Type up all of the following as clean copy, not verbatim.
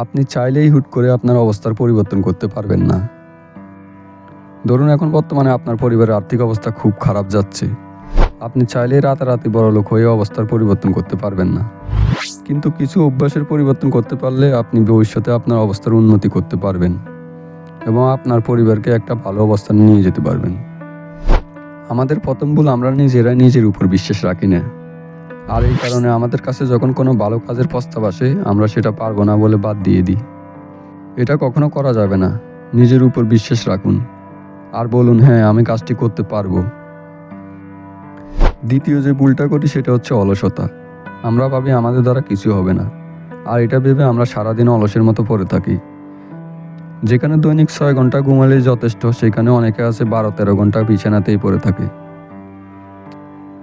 আপনি চাইলেই হুট করে আপনার অবস্থার পরিবর্তন করতে পারবেন না। ধরুন এখন বর্তমানে আপনার পরিবারের আর্থিক অবস্থা খুব খারাপ যাচ্ছে। আপনি চাইলেই রাতারাতি বড়লোক হয়ে অবস্থার পরিবর্তন করতে পারবেন না। কিন্তু কিছু অভ্যাসের পরিবর্তন করতে পারলে আপনি ভবিষ্যতে আপনার অবস্থার উন্নতি করতে পারবেন এবং আপনার পরিবারকে একটা ভালো অবস্থানে নিয়ে যেতে পারবেন। আমাদের প্রথম ভুল, আমরা নিজেরাই নিজের উপর বিশ্বাস রাখি না। আর এই কারণে আমাদের কাছে যখন কোনো ভালো কাজের প্রস্তাব আসে, আমরা সেটা পারবো না বলে বাদ দিয়ে দিই। এটা কখনো করা যাবে না। নিজের উপর বিশ্বাস রাখুন আর বলুন, হ্যাঁ আমি কাজটি করতে পারবো। দ্বিতীয় যে ভুলটা করি সেটা হচ্ছে অলসতা। আমরা ভাবি আমাদের দ্বারা কিছু হবে না, আর এটা ভেবে আমরা সারাদিন অলসের মতো পড়ে থাকি। যেখানে দৈনিক 6 ঘন্টা ঘুমালেই যথেষ্ট, সেখানে অনেকে আছে 12-13 ঘন্টা বিছানাতেই পড়ে থাকে।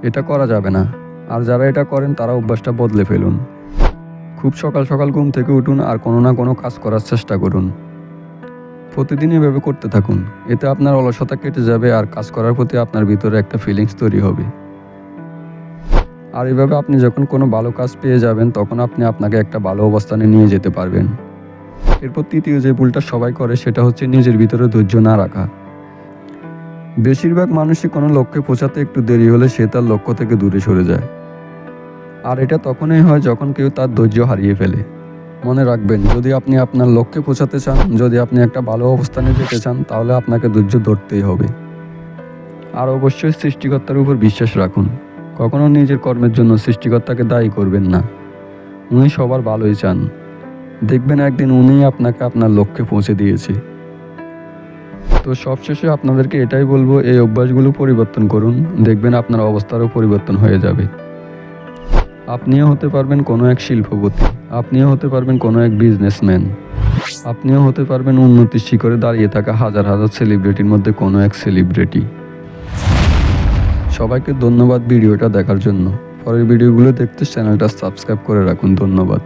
এটা করা যাবে না। আর যারা এটা করেন তারা অভ্যাসটা বদলে ফেলুন। খুব সকাল সকাল ঘুম থেকে উঠুন আর কোনো না কোনো কাজ করার চেষ্টা করুন। প্রতিদিন এভাবে করতে থাকুন। এতে আপনার অলসতা কেটে যাবে আর কাজ করার প্রতি আপনার ভিতরে একটা ফিলিংস তৈরি হবে। আর এভাবে আপনি যখন কোনো ভালো কাজ পেয়ে যাবেন, তখন আপনি আপনাকে একটা ভালো অবস্থানে নিয়ে যেতে পারবেন। এরপর তৃতীয় যে ভুলটা সবাই করে সেটা হচ্ছে নিজের ভিতরে ধৈর্য না রাখা। বেশিরভাগ মানুষই কোনো লক্ষ্যে পৌঁছাতে একটু দেরি হলে সে তার লক্ষ্য থেকে দূরে সরে যায়। আর এটা তখনই হয় যখন কেউ তার ধৈর্য হারিয়ে ফেলে। মনে রাখবেন, যদি আপনি আপনার লক্ষ্যে পৌঁছাতে চান, যদি আপনি একটা ভালো অবস্থানে যেতে চান, তাহলে আপনাকে ধৈর্য ধরতেই হবে। আর অবশ্যই সৃষ্টিকর্তার উপর বিশ্বাস রাখুন। কখনো নিজের কর্মের জন্য সৃষ্টিকর্তাকে দায়ী করবেন না। উনি সবার ভালোই চান। দেখবেন একদিন উনিই আপনাকে আপনার লক্ষ্যে পৌঁছে দিয়েছে। তো সবশেষে আপনাদেরকে এটাই বলবো, এই অভ্যাসগুলো পরিবর্তন করুন। দেখবেন আপনার অবস্থারও পরিবর্তন হয়ে যাবে। আপনিও হতে পারবেন কোনো এক শিল্পপতি, আপনিও হতে পারবেন কোনো এক বিজনেসম্যান, আপনিও হতে পারবেন উন্নতির শিখরে দাঁড়িয়ে থাকা হাজার হাজার সেলিব্রিটির মধ্যে কোনো এক সেলিব্রিটি। সবাইকে ধন্যবাদ ভিডিওটা দেখার জন্য। পরের ভিডিওগুলো দেখতে চ্যানেলটা সাবস্ক্রাইব করে রাখুন। ধন্যবাদ।